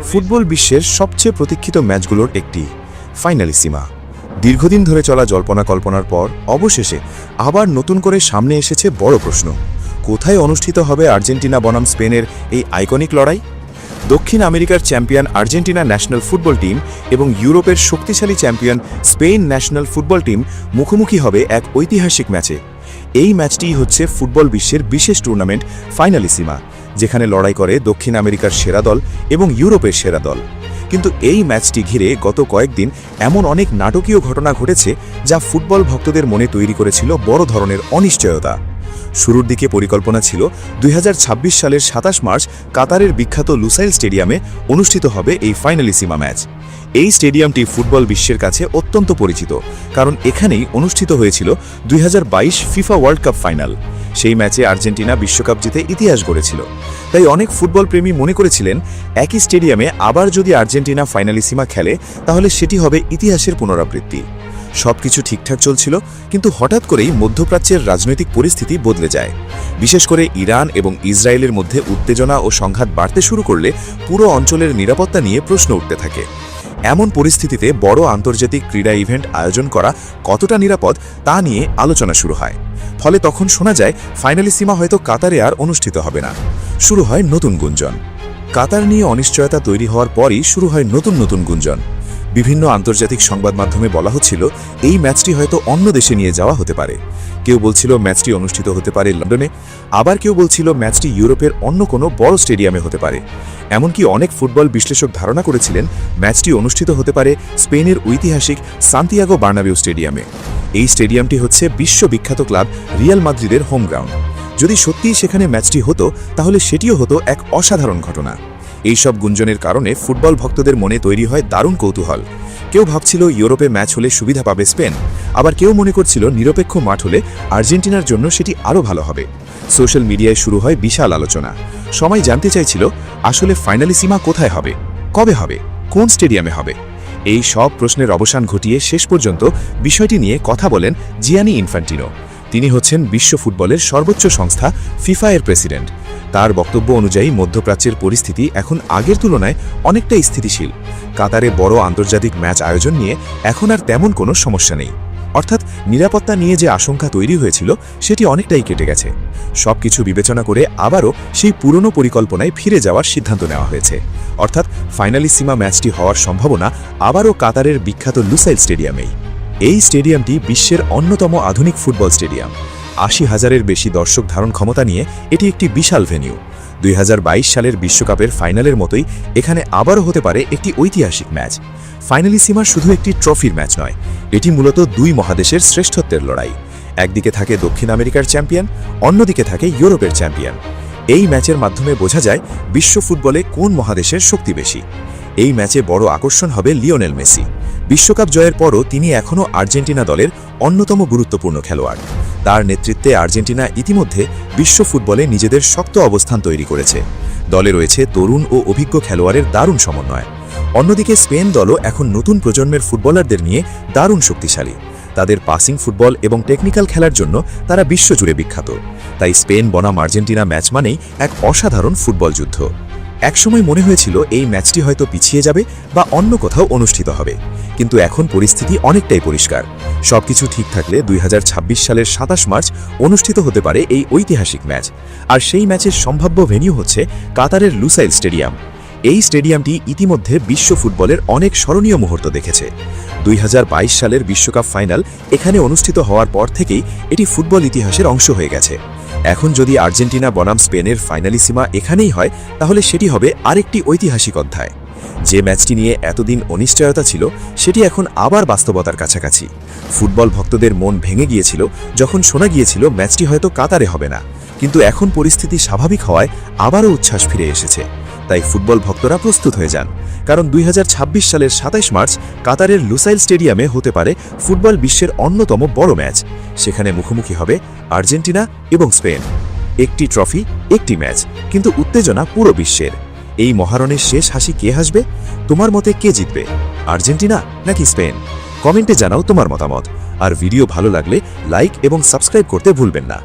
Football বিশ্বের সবচেয়ে প্রতীক্ষিত ম্যাচগুলোর একটি, ফাইনালিসিমা। দীর্ঘদিন ধরে চলা জল্পনা কল্পনার পর অবশেষে আবার নতুন করে সামনে এসেছে বড় প্রশ্ন, কোথায় অনুষ্ঠিত হবে আর্জেন্টিনা বনাম স্পেনের এই আইকনিক লড়াই? দক্ষিণ আমেরিকার champion Argentina national football team এবং ইউরোপের শক্তিশালী champion Spain national football team মুখোমুখি হবে এক ঐতিহাসিক ম্যাচে। এই ম্যাচটিই হচ্ছে ফুটবল বিশ্বের বিশেষ টুর্নামেন্ট ফাইনালিসিমা, যেখানে লড়াই করে দক্ষিণ আমেরিকার সেরা দল এবং ইউরোপের সেরা দল। কিন্তু এই ম্যাচটি ঘিরে গত কয়েকদিন এমন অনেক নাটকীয় ঘটনা ঘটেছে যা ফুটবল ভক্তদের মনে তৈরি করেছিল বড় ধরনের অনিশ্চয়তা। শুরুর দিকে পরিকল্পনা ছিল 2026 সালের 27 মার্চ কাতারের বিখ্যাত লুসাইল স্টেডিয়ামে অনুষ্ঠিত হবে এই ফাইনালিসিমা ম্যাচ। এই স্টেডিয়ামটি ফুটবল বিশ্বের কাছে অত্যন্ত পরিচিত, কারণ এখানেই অনুষ্ঠিত হয়েছিল 2022 ফিফা ওয়ার্ল্ড কাপ ফাইনাল। সেই ম্যাচে আর্জেন্টিনা বিশ্বকাপ জিতে ইতিহাস গড়েছিল। তাই অনেক ফুটবল প্রেমী মনে করেছিলেন একই স্টেডিয়ামে আবার যদি আর্জেন্টিনা ফাইনালিসিমা খেলে তাহলে সেটি হবে ইতিহাসের পুনরাবৃত্তি। সবকিছু ঠিকঠাক চলছিল, কিন্তু হঠাৎ করেই মধ্যপ্রাচ্যের রাজনৈতিক পরিস্থিতি বদলে যায়। বিশেষ করে ইরান এবং ইসরায়েলের মধ্যে উত্তেজনা ও সংঘাত বাড়তে শুরু করলে পুরো অঞ্চলের নিরাপত্তা নিয়ে প্রশ্ন উঠতে থাকে। এমন পরিস্থিতিতে বড় আন্তর্জাতিক ক্রীড়া ইভেন্ট আয়োজন করা কতটা নিরাপদ তা নিয়ে আলোচনা শুরু হয়। ফলে তখন শোনা যায় ফাইনালিসিমা হয়তো কাতারে আর অনুষ্ঠিত হবে না। শুরু হয় নতুন গুঞ্জন। কাতার নিয়ে অনিশ্চয়তা তৈরি হওয়ার পরই শুরু হয় নতুন নতুন গুঞ্জন। বিভিন্ন আন্তর্জাতিক সংবাদ মাধ্যমে বলা হচ্ছিল এই ম্যাচটি হয়তো অন্য দেশে নিয়ে যাওয়া হতে পারে। কেউ বলছিল ম্যাচটি অনুষ্ঠিত হতে পারে লন্ডনে, আবার কেউ বলছিল ম্যাচটি ইউরোপের অন্য কোনো বড় স্টেডিয়ামে হতে পারে। এমনকি অনেক ফুটবল বিশ্লেষক ধারণা করেছিলেন ম্যাচটি অনুষ্ঠিত হতে পারে স্পেনের ঐতিহাসিক সান্তিয়াগো বার্নাবেউ স্টেডিয়ামে। এই স্টেডিয়ামটি হচ্ছে বিশ্ববিখ্যাত ক্লাব রিয়াল মাদ্রিদের হোম গ্রাউন্ড। যদি সত্যিই সেখানে ম্যাচটি হতো তাহলে সেটিও হতো এক অসাধারণ ঘটনা। এইসব গুঞ্জনের কারণে ফুটবল ভক্তদের মনে তৈরি হয় দারুণ কৌতূহল। কেউ ভাবছিল ইউরোপে ম্যাচ হলে সুবিধা পাবে স্পেন, আবার কেউ মনে করছিল নিরপেক্ষ মাঠ হলে আর্জেন্টিনার জন্য সেটি আরও ভালো হবে। সোশ্যাল মিডিয়ায় শুরু হয় বিশাল আলোচনা। সবাই জানতে চাইছিল আসলে ফাইনালিসিমা কোথায় হবে, কবে হবে, কোন স্টেডিয়ামে হবে। এই সব প্রশ্নের অবসান ঘটিয়ে শেষ পর্যন্ত বিষয়টি নিয়ে কথা বলেন জিয়ানি ইনফ্যান্টিনো। তিনি হচ্ছেন বিশ্ব ফুটবলের সর্বোচ্চ সংস্থা ফিফা এর প্রেসিডেন্ট। তার বক্তব্য অনুযায়ী মধ্যপ্রাচ্যের পরিস্থিতি এখন আগের তুলনায় অনেকটা স্থিতিশীল। কাতারে বড় আন্তর্জাতিক ম্যাচ আয়োজন নিয়ে এখন আর তেমন কোনো সমস্যা নেই। অর্থাৎ নিরাপত্তা নিয়ে যে আশঙ্কা তৈরি হয়েছিল সেটি অনেকটাই কেটে গেছে। সবকিছু বিবেচনা করে আবারও সেই পুরনো পরিকল্পনায় ফিরে যাওয়ার সিদ্ধান্ত নেওয়া হয়েছে। অর্থাৎ ফাইনালিসিমা ম্যাচটি হওয়ার সম্ভাবনা আবারও কাতারের বিখ্যাত লুসাইল স্টেডিয়ামেই। এই স্টেডিয়ামটি বিশ্বের অন্যতম আধুনিক ফুটবল স্টেডিয়াম। ৮০,০০০-এর বেশি দর্শক ধারণ ক্ষমতা নিয়ে এটি একটি বিশাল ভেন্যু। ২০২২ সালের বিশ্বকাপের ফাইনালের মতোই এখানে আবারও হতে পারে একটি ঐতিহাসিক ম্যাচ। ফাইনালিসিমা শুধু একটি ট্রফির ম্যাচ নয়, এটি মূলত দুই মহাদেশের শ্রেষ্ঠত্বের লড়াই। একদিকে থাকে দক্ষিণ আমেরিকার চ্যাম্পিয়ন, অন্যদিকে থাকে ইউরোপের চ্যাম্পিয়ন। এই ম্যাচের মাধ্যমে বোঝা যায় বিশ্ব ফুটবলে কোন মহাদেশের শক্তি বেশি। এই ম্যাচে বড় আকর্ষণ হবে লিওনেল মেসি। বিশ্বকাপ জয়ের পরও তিনি এখনও আর্জেন্টিনা দলের অন্যতম গুরুত্বপূর্ণ খেলোয়াড়। তার নেতৃত্বে আর্জেন্টিনা ইতিমধ্যে বিশ্ব ফুটবলে নিজেদের শক্ত অবস্থান তৈরি করেছে। দলে রয়েছে তরুণ ও অভিজ্ঞ খেলোয়াড়ের দারুণ সমন্বয়। অন্যদিকে স্পেন দলও এখন নতুন প্রজন্মের ফুটবলারদের নিয়ে দারুণ শক্তিশালী। তাদের পাসিং ফুটবল এবং টেকনিক্যাল খেলার জন্য তারা বিশ্বজুড়ে বিখ্যাত। তাই স্পেন বনাম আর্জেন্টিনা ম্যাচ মানেই এক অসাধারণ ফুটবল যুদ্ধ। একসময় মনে হয়েছিল এই ম্যাচটি হয়তো পিছিয়ে যাবে বা অন্য কোথাও অনুষ্ঠিত হবে, কিন্তু এখন পরিস্থিতি অনেকটাই পরিষ্কার। সবকিছু ঠিক থাকলে 2026 সালের 27 মার্চ অনুষ্ঠিত হতে পারে এই ঐতিহাসিক ম্যাচ। আর সেই ম্যাচের সম্ভাব্য ভেন্যু হচ্ছে কাতারের লুসাইল স্টেডিয়াম। এই স্টেডিয়ামটি ইতিমধ্যে বিশ্ব ফুটবলের অনেক স্মরণীয় মুহূর্ত দেখেছে। 2022 সালের বিশ্বকাপ ফাইনাল এখানে অনুষ্ঠিত হওয়ার পর থেকেই এটি ফুটবল ইতিহাসের অংশ হয়ে গেছে। এখন যদি আর্জেন্টিনা বনাম স্পেনের ফাইনালিসিমা এখানেই হয় তাহলে সেটি হবে আরেকটি ঐতিহাসিক অধ্যায়। যে ম্যাচটি নিয়ে এতদিন অনিশ্চয়তা ছিল সেটি এখন আবার বাস্তবতার কাছাকাছি। ফুটবল ভক্তদের মন ভেঙে গিয়েছিল যখন শোনা গিয়েছিল ম্যাচটি হয়তো কাতারে হবে না, কিন্তু এখন পরিস্থিতি স্বাভাবিক হওয়ায় আবারও উচ্ছ্বাস ফিরে এসেছে। তাই ফুটবল ভক্তরা প্রস্তুত হয়ে যান, কারণ 2026 সালের 27 মার্চ কাতারের লুসাইল স্টেডিয়ামে হতে পারে ফুটবল বিশ্বের অন্যতম বড় ম্যাচ। সেখানে মুখোমুখি হবে আর্জেন্টিনা এবং স্পেন। একটি ট্রফি, একটি ম্যাচ, কিন্তু উত্তেজনা পুরো বিশ্বের। এই মহারণের শেষ হাসি কে হাসবে? তোমার মতে কে জিতবে, আর্জেন্টিনা নাকি স্পেন? কমেন্টে জানাও তোমার মতামত। আর ভিডিও ভালো লাগলে লাইক এবং সাবস্ক্রাইব করতে ভুলবেন না।